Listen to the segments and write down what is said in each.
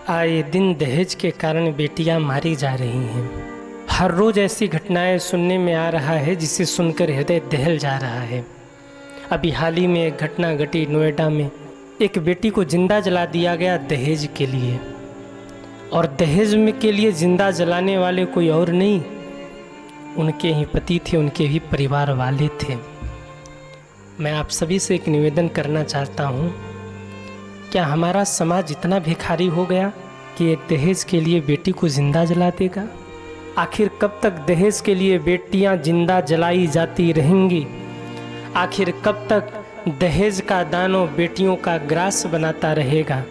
आए दिन दहेज के कारण बेटियां मारी जा रही हैं। हर रोज़ ऐसी घटनाएं सुनने में आ रहा है जिसे सुनकर हृदय दहल जा रहा है। अभी हाल ही में एक घटना घटी नोएडा में। एक बेटी को जिंदा जला दिया गया दहेज के लिए, और दहेज में के लिए जिंदा जलाने वाले कोई और नहीं, उनके ही पति थे, उनके ही परिवार वाले थे। मैं आप सभी से एक निवेदन करना चाहता हूँ, क्या हमारा समाज इतना भिखारी हो गया कि एक दहेज के लिए बेटी को जिंदा जला देगा? आखिर कब तक दहेज के लिए बेटियां जिंदा जलाई जाती रहेंगी? आखिर कब तक दहेज का दानों बेटियों का ग्रास बनाता रहेगा?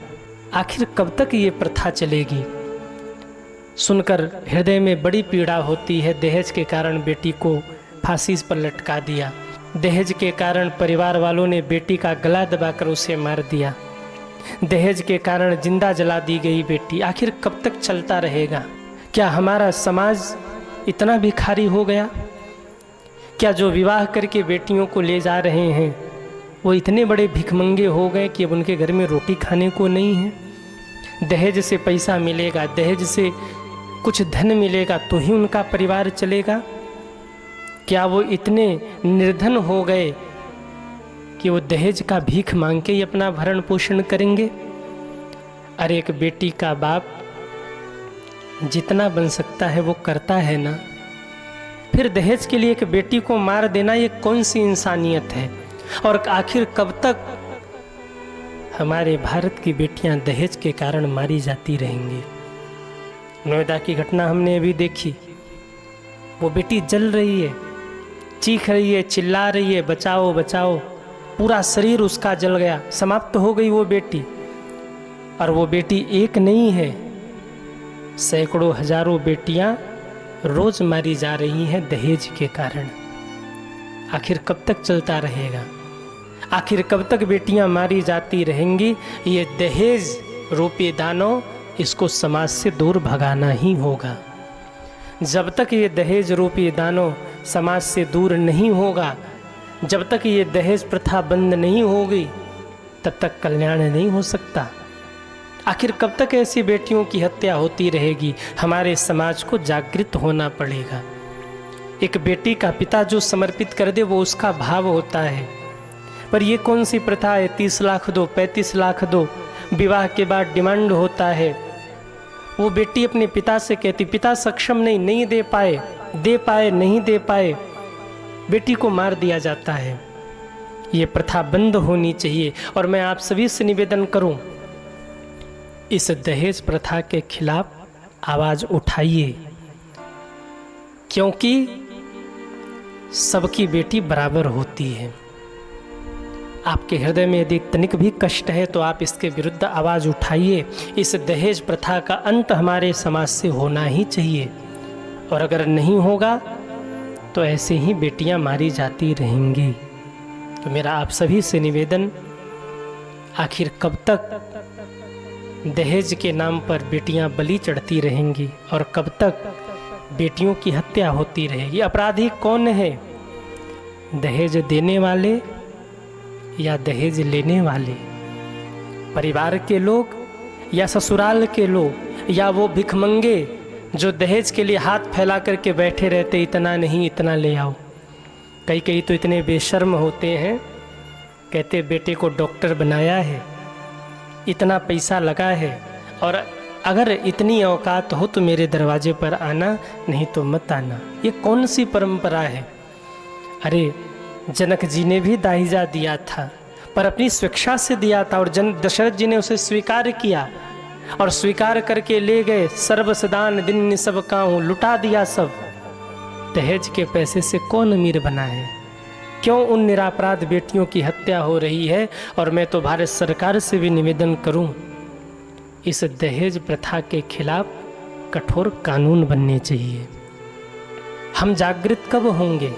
आखिर कब तक ये प्रथा चलेगी? सुनकर हृदय में बड़ी पीड़ा होती है। दहेज के कारण बेटी को फांसी पर लटका दिया, दहेज के कारण परिवार वालों ने बेटी का गला दबाकर उसे मार दिया, दहेज के कारण जिंदा जला दी गई बेटी। आखिर कब तक चलता रहेगा? क्या हमारा समाज इतना भिखारी हो गया? क्या जो विवाह करके बेटियों को ले जा रहे हैं वो इतने बड़े भिखमंगे हो गए कि अब उनके घर में रोटी खाने को नहीं है? दहेज से पैसा मिलेगा, दहेज से कुछ धन मिलेगा तो ही उनका परिवार चलेगा। क्या वो इतने निर्धन हो गए कि वो दहेज का भीख मांग के ही अपना भरण पोषण करेंगे? अरे एक बेटी का बाप जितना बन सकता है वो करता है ना। फिर दहेज के लिए एक बेटी को मार देना ये कौन सी इंसानियत है? और आखिर कब तक हमारे भारत की बेटियां दहेज के कारण मारी जाती रहेंगी? नोएडा की घटना हमने अभी देखी। वो बेटी जल रही है, चीख रही है, चिल्ला रही है, बचाओ बचाओ। पूरा शरीर उसका जल गया, समाप्त हो गई वो बेटी। और वो बेटी एक नहीं है, सैकड़ों हजारों बेटियां रोज मारी जा रही हैं दहेज के कारण। आखिर कब तक चलता रहेगा? आखिर कब तक बेटियां मारी जाती रहेंगी? ये दहेज रूपी दानों, इसको समाज से दूर भगाना ही होगा। जब तक ये दहेज रूपी दानों समाज से दूर नहीं होगा, जब तक ये दहेज प्रथा बंद नहीं होगी, तब तक कल्याण नहीं हो सकता। आखिर कब तक ऐसी बेटियों की हत्या होती रहेगी? हमारे समाज को जागृत होना पड़ेगा। एक बेटी का पिता जो समर्पित कर दे वो उसका भाव होता है। पर ये कौन सी प्रथा है? 30 लाख दो, 35 लाख दो, विवाह के बाद डिमांड होता है। वो बेटी अपने पिता से कहती, पिता सक्षम नहीं दे पाए नहीं दे पाए, बेटी को मार दिया जाता है। ये प्रथा बंद होनी चाहिए। और मैं आप सभी से निवेदन करूं, इस दहेज प्रथा के खिलाफ आवाज उठाइए, क्योंकि सबकी बेटी बराबर होती है। आपके हृदय में यदि तनिक भी कष्ट है तो आप इसके विरुद्ध आवाज़ उठाइए। इस दहेज प्रथा का अंत हमारे समाज से होना ही चाहिए। और अगर नहीं होगा तो ऐसे ही बेटियां मारी जाती रहेंगी। तो मेरा आप सभी से निवेदन, आखिर कब तक दहेज के नाम पर बेटियां बलि चढ़ती रहेंगी और कब तक बेटियों की हत्या होती रहेगी? अपराधी कौन है? दहेज देने वाले या दहेज लेने वाले? परिवार के लोग या ससुराल के लोग, या वो भिखमंगे जो दहेज के लिए हाथ फैला करके बैठे रहते, इतना नहीं इतना ले आओ। कई तो इतने बेशर्म होते हैं, कहते बेटे को डॉक्टर बनाया है, इतना पैसा लगा है, और अगर इतनी औकात हो तो मेरे दरवाजे पर आना, नहीं तो मत आना। ये कौन सी परंपरा है? अरे जनक जी ने भी दाहिजा दिया था, पर अपनी स्वेच्छा से दिया था, और दशरथ जी ने उसे स्वीकार किया, और स्वीकार करके ले गए। सर्वसदान दिन सब काहूं, लुटा दिया सब। दहेज के पैसे से कौन अमीर बना है? क्यों उन निरापराध बेटियों की हत्या हो रही है? और मैं तो भारत सरकार से भी निवेदन करूं, इस दहेज प्रथा के खिलाफ कठोर कानून बनने चाहिए। हम जागृत कब होंगे?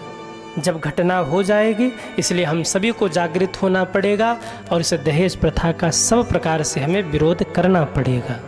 जब घटना हो जाएगी। इसलिए हम सभी को जागृत होना पड़ेगा और इस दहेज प्रथा का सब प्रकार से हमें विरोध करना पड़ेगा।